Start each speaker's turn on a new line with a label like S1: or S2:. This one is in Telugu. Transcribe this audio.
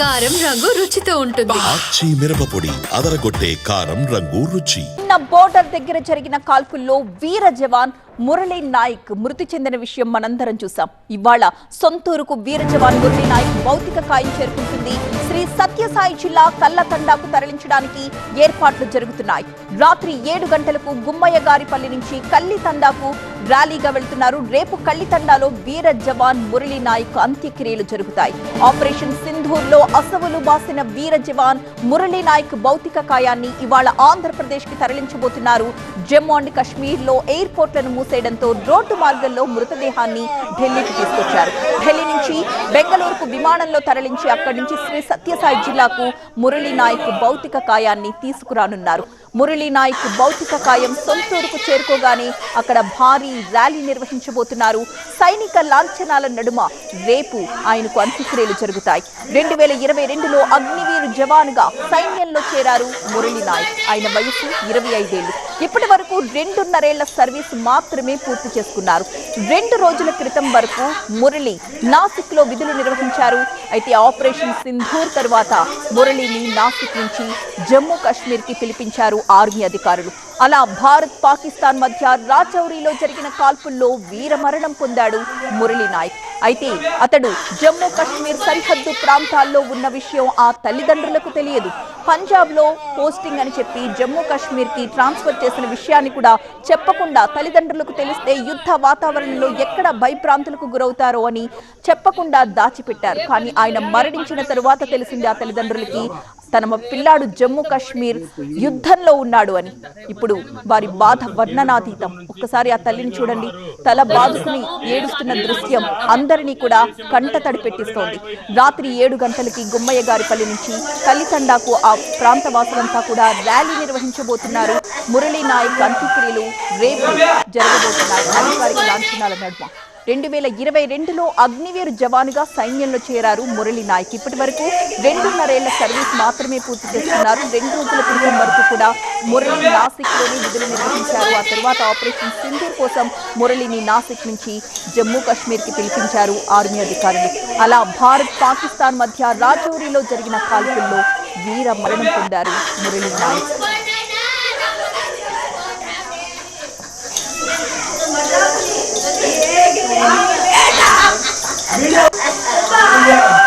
S1: కారం రంగు రుచితో ఉంటుంది.
S2: ఆచి మిరపపొడి అదరగొట్టే కారం రంగు రుచి.
S3: బోర్డర్ దగ్గర జరిగిన కాల్పుల్లో వీర జవాన్ మురళీ నాయక్ మృతి చెందిన విషయం మనందరం చూసాం. ఇవాళ సొంతూరుకు వీర జవాన్ మురళీ నాయక్ భౌతిక కాయం చేరుకుంటుంది. శ్రీ సత్యసాయి జిల్లా కల్లతండాకు తరలించడానికి ఏర్పాట్లు జరుగుతున్నాయి. రాత్రి 7 గంటలకు గుమ్మయ్య గారిపల్లి నుంచి కల్లితండాకు ర్యాలీగా వెళ్తున్నారు. రేపు కల్లితండాలో వీర జవాన్ మురళీ నాయక్ అంత్యక్రియలు జరుగుతాయి. ఆపరేషన్ సింధూర్లో అసవులు బాసిన వీర జవాన్ మురళీ నాయక్ భౌతిక కాయాన్ని ఇవాళ ఆంధ్రప్రదేశ్ కి తరలించబోతున్నారు. జమ్మూ అండ్ కాశ్మీర్ లో ఎయిర్పోర్ట్లను మూసేయడంతో రోడ్డు మార్గంలో మృతదేహాన్ని ఢిల్లీకి తీసుకొచ్చారు. ఢిల్లీ నుంచి బెంగళూరుకు విమానంలో తరలించి అక్కడి నుంచి శ్రీ సత్యసాయి జిల్లాకు మురళీ నాయక్ భౌతిక కాయాన్ని తీసుకురానున్నారు. మురళీ నాయక్ భౌతిక కాయం సొంతూరుకు చేరుకోగానే అక్కడ భారీ ర్యాలీ నిర్వహించబోతున్నారు. సైనిక లాంఛనాల నడుమ రేపు ఆయనకు అంత్యక్రియలు జరుగుతాయి. 2022లో అగ్నివీర్ జవాన్ గా సైన్యంలో చేరారు మురళీ నాయక్. ఆయన వయసు 25 ఏళ్లు. ఇప్పటి వరకు 2.5 ఏళ్ల సర్వీస్ మాత్రమే పూర్తి చేసుకున్నారు. 2 రోజుల క్రితం వరకు మురళి నాసిక్ లో విధులు నిర్వహించారు. అయితే ఆపరేషన్ సింధూర్ తర్వాత మురళిని నాసిక్ నుంచి జమ్మూ కాశ్మీర్ కి పిలిపించారు ఆర్మీ అధికారులు. అలా భారత్ పాకిస్తాన్ మధ్య రాచౌరీలో జరిగిన కాల్పుల్లో వీరమరణం పొందాడు మురళీ నాయక్. అయితే అతడు జమ్మూ కాశ్మీర్ సరిహద్దు ప్రాంతాల్లో ఉన్న విషయం ఆ తల్లిదండ్రులకు తెలియదు. పంజాబ్ లో పోస్టింగ్ అని చెప్పి జమ్మూ కాశ్మీర్ కి ట్రాన్స్ఫర్ చేసిన విషయాన్ని కూడా చెప్పకుండా తల్లిదండ్రులకు తెలిస్తే యుద్ధ వాతావరణంలో ఎక్కడ భయభ్రాంతులకు గురవుతారో అని చెప్పకుండా దాచిపెట్టారు. కానీ ఆయన మరణించిన తరువాత తెలిసింది ఆ తల్లిదండ్రులకి తన పిల్లాడు జమ్మూ కాశ్మీర్ యుద్ధంలో ఉన్నాడు అని. ఇప్పుడు వారి బాధ వర్ణనాతీతం. ఒక్కసారి ఆ తల్లిని చూడండి, తల బాదుకుని ఏడుస్తున్న దృశ్యం అందరినీ కూడా కంటతడి పెట్టిస్తోంది. రాత్రి 7 గంటలకి గుమ్మయ్య గారిపల్లి నుంచి కల్లితండాకు ఆ ప్రాంత వాసులంతా కూడా ర్యాలీ నిర్వహించబోతున్నారు. మురళీ నాయక్ అంత్యక్రియలు రేపు జరగబోతున్నాయి అధికారిక లాంఛనాల నడుమ. 2022లో అగ్నివీర్ జవాన్ గా సైన్యంలో చేరారు మురళీ నాయక్. ఇప్పటి వరకు 2.5 ఏళ్ల సర్వీస్ మాత్రమే పూర్తి చేస్తున్నారు. 2 రోజుల క్రితం వరకు కూడా మురళి నాసిక్ లోని విధులు నిర్వహించారు. ఆ తర్వాత ఆపరేషన్ సింధూర్ కోసం మురళిని నాసిక్ నుంచి జమ్మూ కాశ్మీర్ కి పిలిపించారు ఆర్మీ అధికారులు. అలా భారత్ పాకిస్తాన్ మధ్య రాజౌరీలో జరిగిన కాల్పుల్లో వీర మరణం పొందారు మురళీ నాయక్.
S4: Yeah.